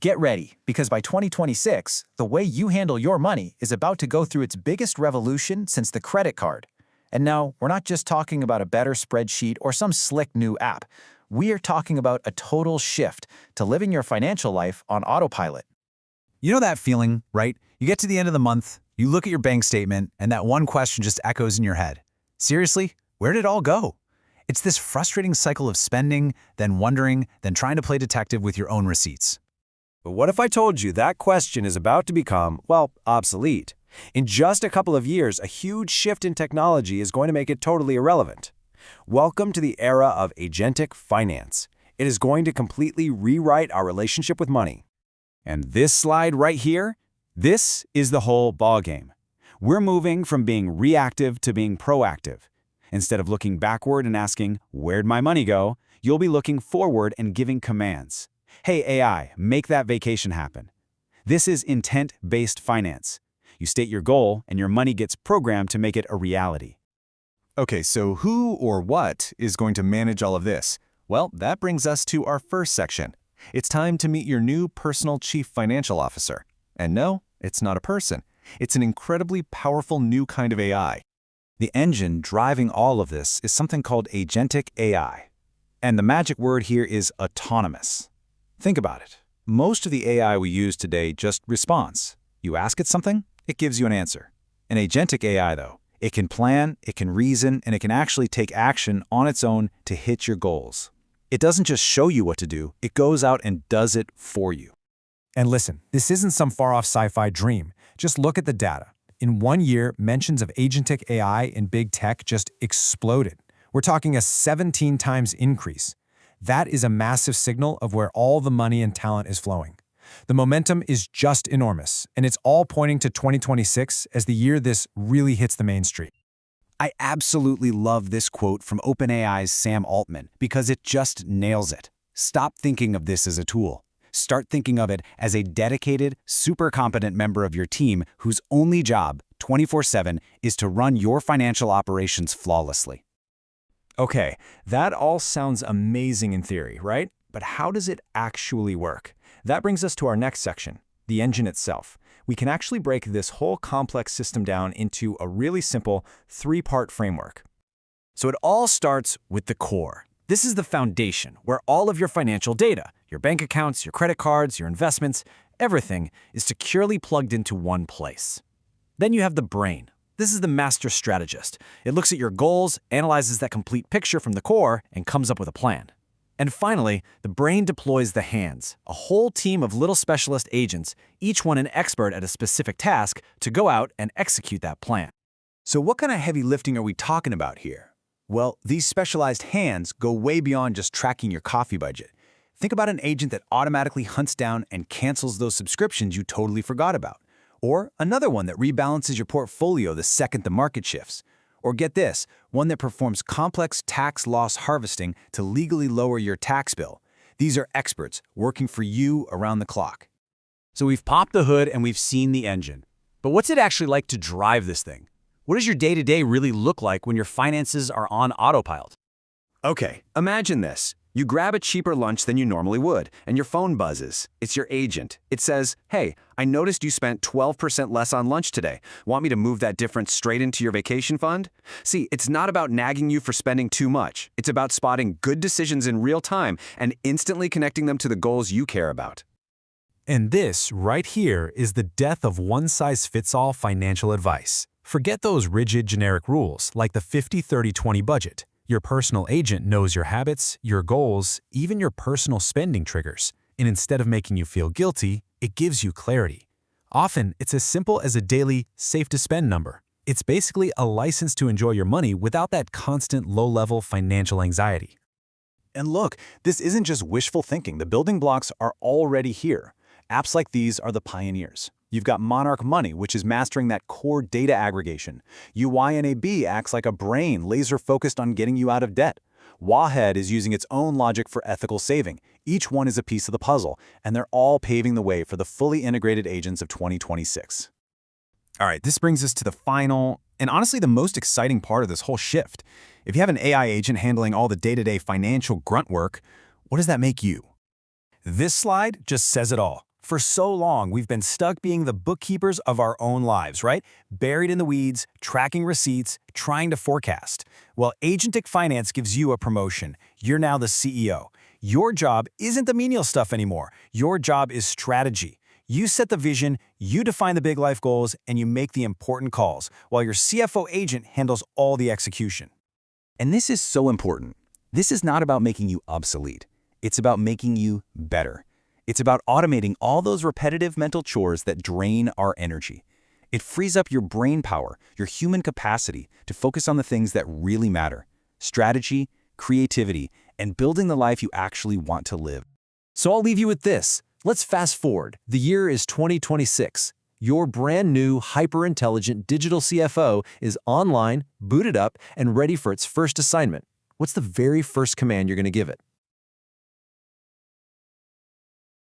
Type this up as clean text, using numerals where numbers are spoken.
Get ready, because by 2026, the way you handle your money is about to go through its biggest revolution since the credit card. And now, we're not just talking about a better spreadsheet or some slick new app. We are talking about a total shift to living your financial life on autopilot. You know that feeling, right? You get to the end of the month, you look at your bank statement, and that one question just echoes in your head. Seriously, where did it all go? It's this frustrating cycle of spending, then wondering, then trying to play detective with your own receipts. But what if I told you that question is about to become, well, obsolete? In just a couple of years, a huge shift in technology is going to make it totally irrelevant. Welcome to the era of Agentic Finance. It is going to completely rewrite our relationship with money. And this slide right here, this is the whole ballgame. We're moving from being reactive to being proactive. Instead of looking backward and asking, where'd my money go? You'll be looking forward and giving commands. Hey AI, make that vacation happen. This is intent-based finance. You state your goal and your money gets programmed to make it a reality. Okay, so who or what is going to manage all of this? Well, that brings us to our first section. It's time to meet your new personal chief financial officer. And no, it's not a person. It's an incredibly powerful new kind of AI. The engine driving all of this is something called Agentic AI. And the magic word here is autonomous. Think about it. Most of the AI we use today just responds. You ask it something, it gives you an answer. An agentic AI, though, it can plan, it can reason, and it can actually take action on its own to hit your goals. It doesn't just show you what to do, it goes out and does it for you. And listen, this isn't some far-off sci-fi dream. Just look at the data. In 1 year, mentions of agentic AI in big tech just exploded. We're talking a 17 times increase. That is a massive signal of where all the money and talent is flowing. The momentum is just enormous, and it's all pointing to 2026 as the year this really hits the mainstream. I absolutely love this quote from OpenAI's Sam Altman because it just nails it. Stop thinking of this as a tool. Start thinking of it as a dedicated, super competent member of your team whose only job, 24/7, is to run your financial operations flawlessly. Okay, that all sounds amazing in theory, right? But how does it actually work? That brings us to our next section, the engine itself. We can actually break this whole complex system down into a really simple three-part framework. So it all starts with the core. This is the foundation where all of your financial data, your bank accounts, your credit cards, your investments, everything is securely plugged into one place. Then you have the brain. This is the master strategist. It looks at your goals, analyzes that complete picture from the core, and comes up with a plan. And finally, the brain deploys the hands, a whole team of little specialist agents, each one an expert at a specific task, to go out and execute that plan. So what kind of heavy lifting are we talking about here? Well, these specialized hands go way beyond just tracking your coffee budget. Think about an agent that automatically hunts down and cancels those subscriptions you totally forgot about. Or another one that rebalances your portfolio the second the market shifts. Or get this, one that performs complex tax loss harvesting to legally lower your tax bill. These are experts working for you around the clock. So we've popped the hood and we've seen the engine. But what's it actually like to drive this thing? What does your day-to-day really look like when your finances are on autopilot? Okay, imagine this. You grab a cheaper lunch than you normally would, and your phone buzzes. It's your agent. It says, hey, I noticed you spent 12% less on lunch today. Want me to move that difference straight into your vacation fund? See, it's not about nagging you for spending too much. It's about spotting good decisions in real time and instantly connecting them to the goals you care about. And this, right here, is the death of one-size-fits-all financial advice. Forget those rigid, generic rules, like the 50-30-20 budget. Your personal agent knows your habits, your goals, even your personal spending triggers. And instead of making you feel guilty, it gives you clarity. Often, it's as simple as a daily safe-to-spend number. It's basically a license to enjoy your money without that constant low-level financial anxiety. And look, this isn't just wishful thinking. The building blocks are already here. Apps like these are the pioneers. You've got Monarch Money, which is mastering that core data aggregation. UYNAB acts like a brain laser-focused on getting you out of debt. Wahed is using its own logic for ethical saving. Each one is a piece of the puzzle, and they're all paving the way for the fully integrated agents of 2026. All right, this brings us to the final, and honestly the most exciting part of this whole shift. If you have an AI agent handling all the day-to-day financial grunt work, what does that make you? This slide just says it all. For so long, we've been stuck being the bookkeepers of our own lives, right? Buried in the weeds, tracking receipts, trying to forecast. Well, Agentic Finance gives you a promotion. You're now the CEO. Your job isn't the menial stuff anymore. Your job is strategy. You set the vision, you define the big life goals, and you make the important calls, while your CFO agent handles all the execution. And this is so important. This is not about making you obsolete. It's about making you better. It's about automating all those repetitive mental chores that drain our energy. It frees up your brain power, your human capacity to focus on the things that really matter: strategy, creativity, and building the life you actually want to live. So I'll leave you with this. Let's fast forward. The year is 2026. Your brand new, hyper-intelligent digital CFO is online, booted up, and ready for its first assignment. What's the very first command you're going to give it?